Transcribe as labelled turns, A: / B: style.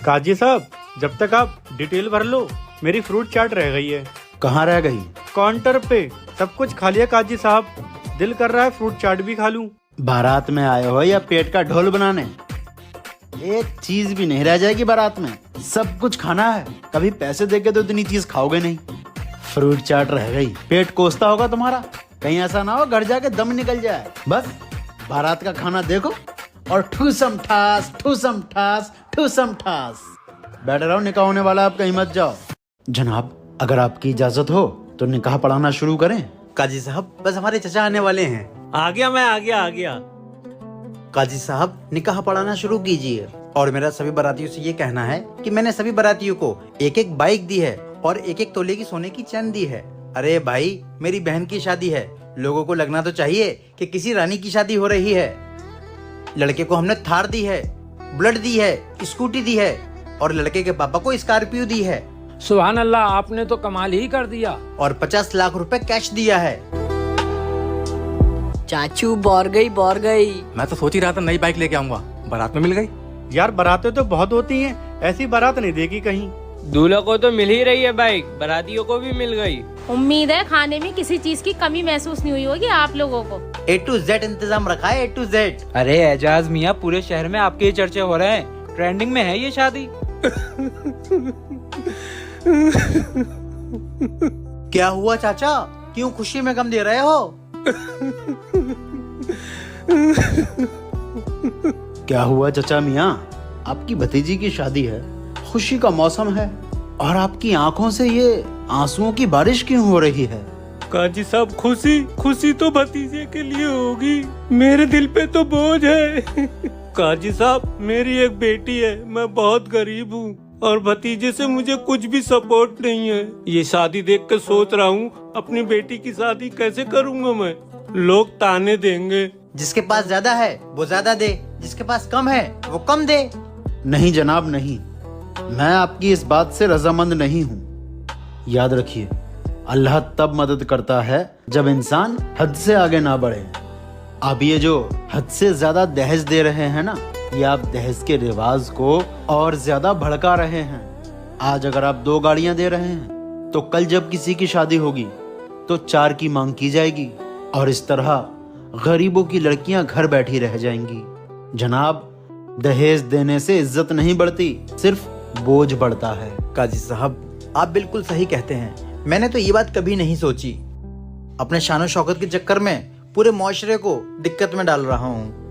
A: काजी साहब, जब तक आप डिटेल भर लो, मेरी फ्रूट चाट रह गई है।
B: कहाँ रह गई?
A: काउंटर पे। सब कुछ खा लिया काजी साहब, दिल कर रहा है फ्रूट चाट भी खा लूं।
B: बारात में आए हो या पेट का ढोल बनाने? एक चीज भी नहीं रह जाएगी बारात में, सब कुछ खाना है। कभी पैसे देके तो इतनी चीज खाओगे नहीं। फ्रूट चाट रह गई, पेट कोसता होगा तुम्हारा। कहीं ऐसा ना हो घर जाके दम निकल जाए। बस बारात का खाना देखो और ठूसम ठास ठूसम ठास ठूसम ठास। बैठ रहो, निकाह होने वाला, आप कहीं मत जाओ। जनाब, अगर आपकी इजाजत हो तो निकाह पढ़ाना शुरू करें।
C: काजी साहब, बस हमारे चचा आने वाले हैं।
A: आ गया।
C: काजी साहब, निकाह पढ़ाना शुरू कीजिए। और मेरा सभी बारातियों से ये कहना है कि मैंने सभी बारातियों को एक एक बाइक दी है और एक एक तोले की सोने की चैन दी है। अरे भाई, मेरी बहन की शादी है, लोगों को लगना तो चाहिए कि किसी रानी की शादी हो रही है। लड़के को हमने थार दी है, बुलेट दी है, स्कूटी दी है और लड़के के पापा को स्कॉर्पियो दी है।
D: सुभान अल्लाह, आपने तो कमाल ही कर दिया।
C: और 50 लाख रुपए कैश दिया है।
E: चाचू बोर गई।
F: मैं तो सोच ही रहा था नई बाइक लेके आऊंगा, बारात में मिल गई।
A: यार, बारातें तो बहुत होती हैं, ऐसी बारात नहीं देखी कहीं।
G: दूल्हा को तो मिल ही रही है बाइक, बारातियों को भी मिल गई।
H: उम्मीद है खाने में किसी चीज की कमी महसूस नहीं हुई होगी आप लोगों को।
C: A to Z इंतजाम रखा है, A to Z।
G: अरे एजाज मियाँ, पूरे शहर में आपके ही चर्चे हो रहे हैं, ट्रेंडिंग में है ये शादी।
C: क्या हुआ चाचा, क्यों खुशी में गम दे रहे हो?
B: क्या हुआ चचा मियाँ? आपकी भतीजी की शादी है, खुशी का मौसम है और आपकी आंखों से ये आंसुओं की बारिश क्यों हो रही है?
A: काजी साहब, खुशी तो भतीजे के लिए होगी, मेरे दिल पे तो बोझ है। काजी साहब, मेरी एक बेटी है, मैं बहुत गरीब हूँ और भतीजे से मुझे कुछ भी सपोर्ट नहीं है। ये शादी देख कर सोच रहा हूँ अपनी बेटी की शादी कैसे करूँगा मैं। लोग ताने देंगे।
C: जिसके पास ज्यादा है वो ज्यादा दे, जिसके पास कम है वो कम दे।
B: नहीं जनाब, नहीं, मैं आपकी इस बात से रजामंद नहीं हूँ। याद रखिए, अल्लाह तब मदद करता है जब इंसान हद से आगे ना बढ़े। आप ये जो हद से ज्यादा दहेज दे रहे हैं ना, ये आप दहेज के रिवाज को और ज्यादा भड़का रहे हैं। आज अगर आप 2 गाड़ियां दे रहे हैं तो कल जब किसी की शादी होगी तो 4 की मांग की जाएगी और इस तरह गरीबों की लड़कियां घर बैठी रह जाएंगी। जनाब, दहेज देने से इज्जत नहीं बढ़ती, सिर्फ बोझ बढ़ता है।
C: काजी साहब, आप बिल्कुल सही कहते हैं। मैंने तो ये बात कभी नहीं सोची। अपने शान और शौकत के चक्कर में पूरे मुआशरे को दिक्कत में डाल रहा हूँ।